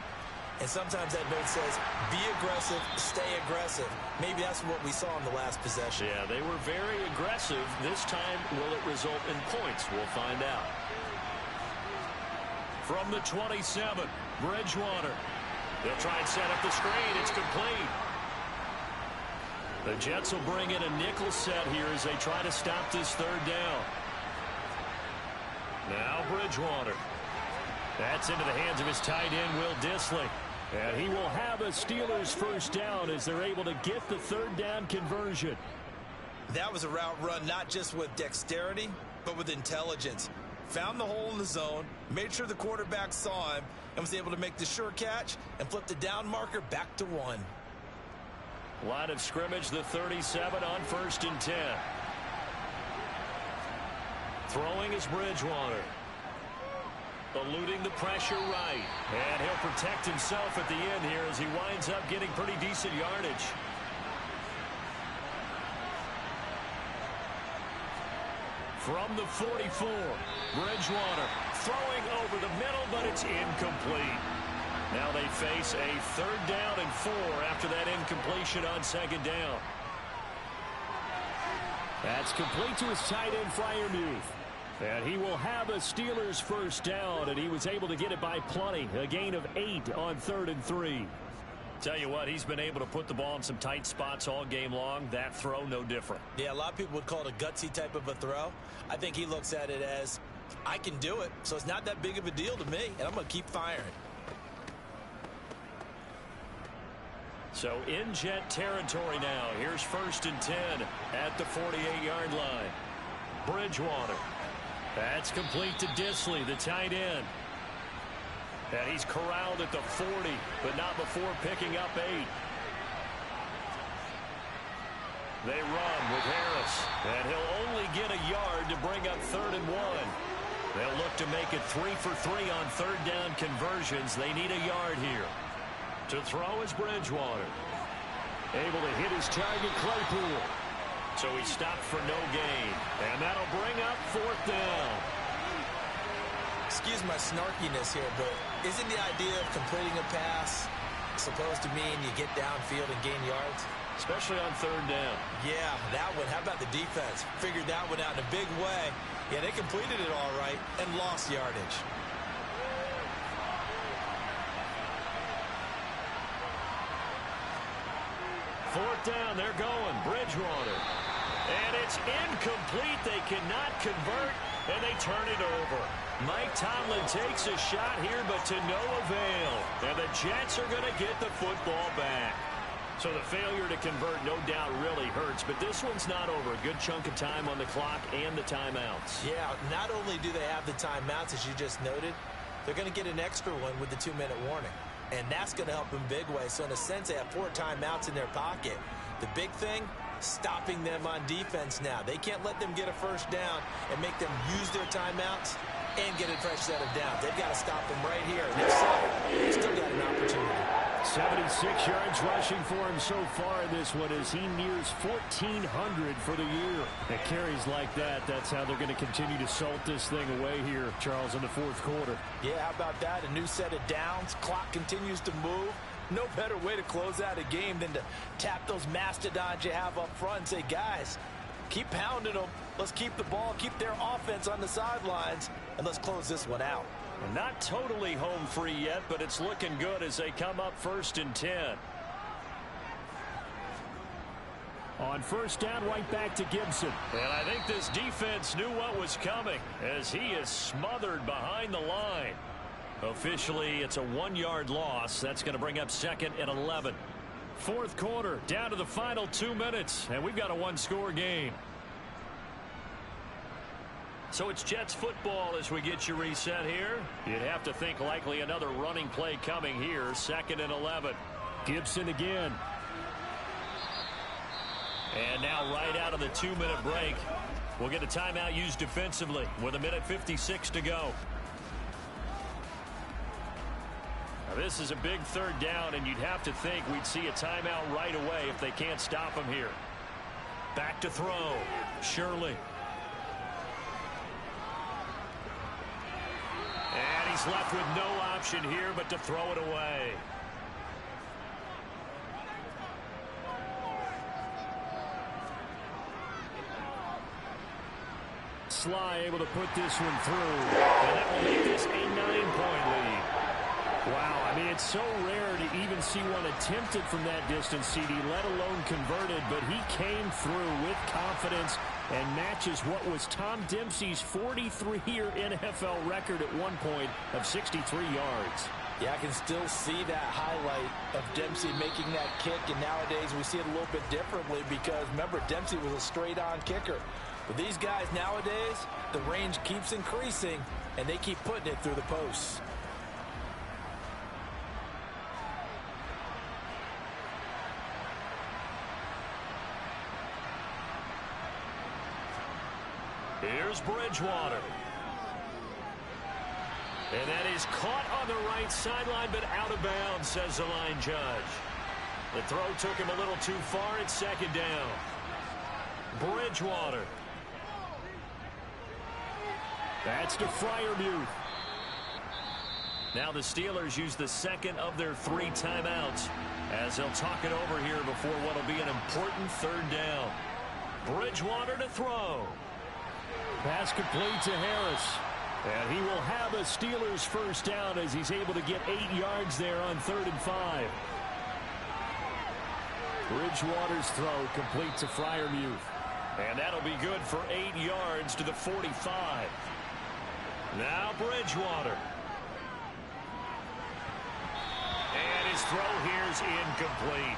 And sometimes that note says, be aggressive, stay aggressive. Maybe that's what we saw in the last possession. Yeah, they were very aggressive. This time, will it result in points? We'll find out. From the 27, Bridgewater. They'll try and set up the screen. It's complete. The Jets will bring in a nickel set here as they try to stop this 3rd down. Now Bridgewater. That's into the hands of his tight end, Will Dissly. And he will have a Steelers first down as they're able to get the 3rd down conversion. That was a route run not just with dexterity, but with intelligence. Found the hole in the zone, made sure the quarterback saw him, and was able to make the sure catch and flip the down marker back to 1. Line of scrimmage, the 37 on 1st and 10. Throwing is Bridgewater. Eluding the pressure right. And he'll protect himself at the end here as he winds up getting pretty decent yardage. From the 44, Bridgewater throwing over the middle, but it's incomplete. Now they face a 3rd down and 4 after that incompletion on 2nd down. That's complete to his tight end, Freiermuth. And he will have a Steelers first down, and he was able to get it by plenty. A gain of 8 on 3rd and 3. Tell you what, he's been able to put the ball in some tight spots all game long. That throw, no different. Yeah, a lot of people would call it a gutsy type of a throw. I think he looks at it as, I can do it, so it's not that big of a deal to me, and I'm going to keep firing. So in Jet territory now. Here's 1st and 10 at the 48-yard line. Bridgewater. That's complete to Dissly, the tight end. And he's corralled at the 40, but not before picking up 8. They run with Harris, and he'll only get a yard to bring up 3rd and 1. They'll look to make it 3 for 3 on 3rd down conversions. They need a yard here. To throw is Bridgewater. Able to hit his target, Claypool. So he stopped for no gain. And that'll bring up 4th down. Excuse my snarkiness here, but isn't the idea of completing a pass supposed to mean you get downfield and gain yards? Especially on 3rd down. Yeah, that one. How about the defense? Figured that one out in a big way. Yeah, they completed it all right and lost yardage. Fourth down, they're going. Bridgewater. And it's incomplete. They cannot convert, and they turn it over. Mike Tomlin takes a shot here, but to no avail. And the Jets are going to get the football back. So the failure to convert, no doubt, really hurts. But this one's not over. A good chunk of time on the clock and the timeouts. Yeah, not only do they have the timeouts, as you just noted, they're going to get an extra one with the 2-minute warning. And that's going to help them big way. So in a sense, they have 4 timeouts in their pocket. The big thing, stopping them on defense now. They can't let them get a first down and make them use their timeouts and get a fresh set of downs. They've got to stop them right here. And if so, they've still got an opportunity. 76 yards rushing for him so far in this one as he nears 1,400 for the year. At carries like that, that's how they're going to continue to salt this thing away here, Charles, in the 4th quarter. Yeah, how about that? A new set of downs. Clock continues to move. No better way to close out a game than to tap those mastodons you have up front and say, guys, keep pounding them. Let's keep the ball, keep their offense on the sidelines, and let's close this one out. Not totally home free yet, but it's looking good as they come up 1st and 10. On 1st down, right back to Gibson. And I think this defense knew what was coming as he is smothered behind the line. Officially, it's a 1-yard loss. That's going to bring up 2nd and 11. 4th quarter, down to the final 2 minutes, and we've got a 1-score game. So it's Jets football as we get you reset here. You'd have to think likely another running play coming here. 2nd and 11. Gibson again. And now right out of the 2-minute break, we'll get a timeout used defensively with 1:56 to go. Now this is a big 3rd down, and you'd have to think we'd see a timeout right away if they can't stop him here. Back to throw. Shirley. And he's left with no option here but to throw it away. Sly able to put this one through. And that will make this a 9-point lead. Wow, I mean, it's so rare to even see one attempted from that distance, CD, let alone converted, but he came through with confidence and matches what was Tom Dempsey's 43-year NFL record at one point of 63 yards. Yeah, I can still see that highlight of Dempsey making that kick, and nowadays we see it a little bit differently because, remember, Dempsey was a straight-on kicker. But these guys nowadays, the range keeps increasing, and they keep putting it through the posts. Here's Bridgewater. And that is caught on the right sideline, but out of bounds, says the line judge. The throw took him a little too far. It's 2nd down. Bridgewater. That's to Freiermuth. Now the Steelers use the 2nd of their 3 timeouts as they'll talk it over here before what will be an important 3rd down. Bridgewater to throw. Pass complete to Harris. And he will have a Steelers 1st down as he's able to get 8 yards there on 3rd and 5. Bridgewater's throw complete to Freiermuth. And that'll be good for 8 yards to the 45. Now Bridgewater. And his throw here is incomplete.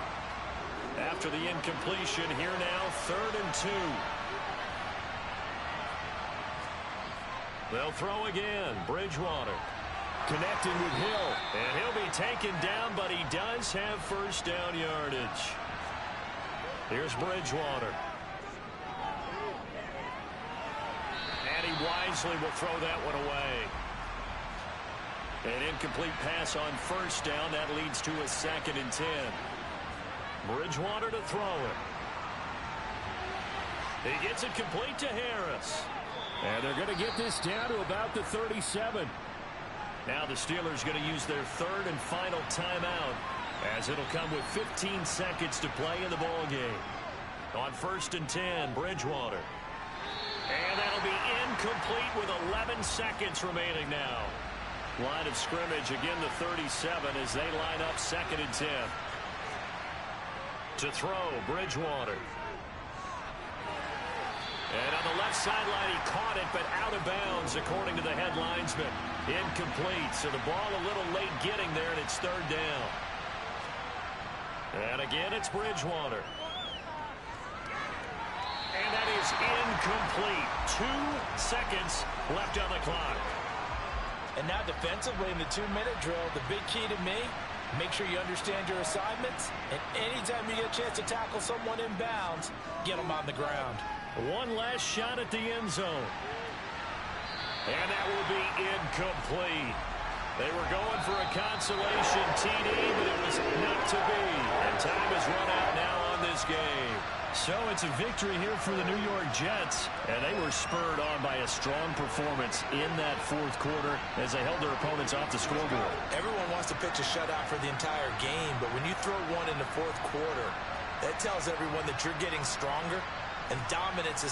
After the incompletion, here now 3rd and 2. They'll throw again. Bridgewater. Connecting with Hill. And he'll be taken down, but he does have 1st down yardage. Here's Bridgewater. And he wisely will throw that one away. An incomplete pass on 1st down. That leads to a 2nd and 10. Bridgewater to throw it. He gets it complete to Harris. And they're going to get this down to about the 37. Now the Steelers going to use their third and final timeout, as it'll come with 15 seconds to play in the ball game. On 1st and 10, Bridgewater. And that'll be incomplete with 11 seconds remaining now. Line of scrimmage, again the 37 as they line up 2nd and 10. To throw, Bridgewater. And on the left sideline, he caught it, but out of bounds, according to the head linesman. Incomplete, so the ball a little late getting there, and it's 3rd down. And again, it's Bridgewater. And that is incomplete. 2 seconds left on the clock. And now defensively in the 2-minute drill, the big key to me, make sure you understand your assignments, and anytime you get a chance to tackle someone in bounds, get them on the ground. One last shot at the end zone. And that will be incomplete. They were going for a consolation TD, but it was not to be. And time has run out now on this game. So it's a victory here for the New York Jets. And they were spurred on by a strong performance in that 4th quarter as they held their opponents off the scoreboard. Everyone wants to pitch a shutout for the entire game, but when you throw one in the 4th quarter, that tells everyone that you're getting stronger, and dominance is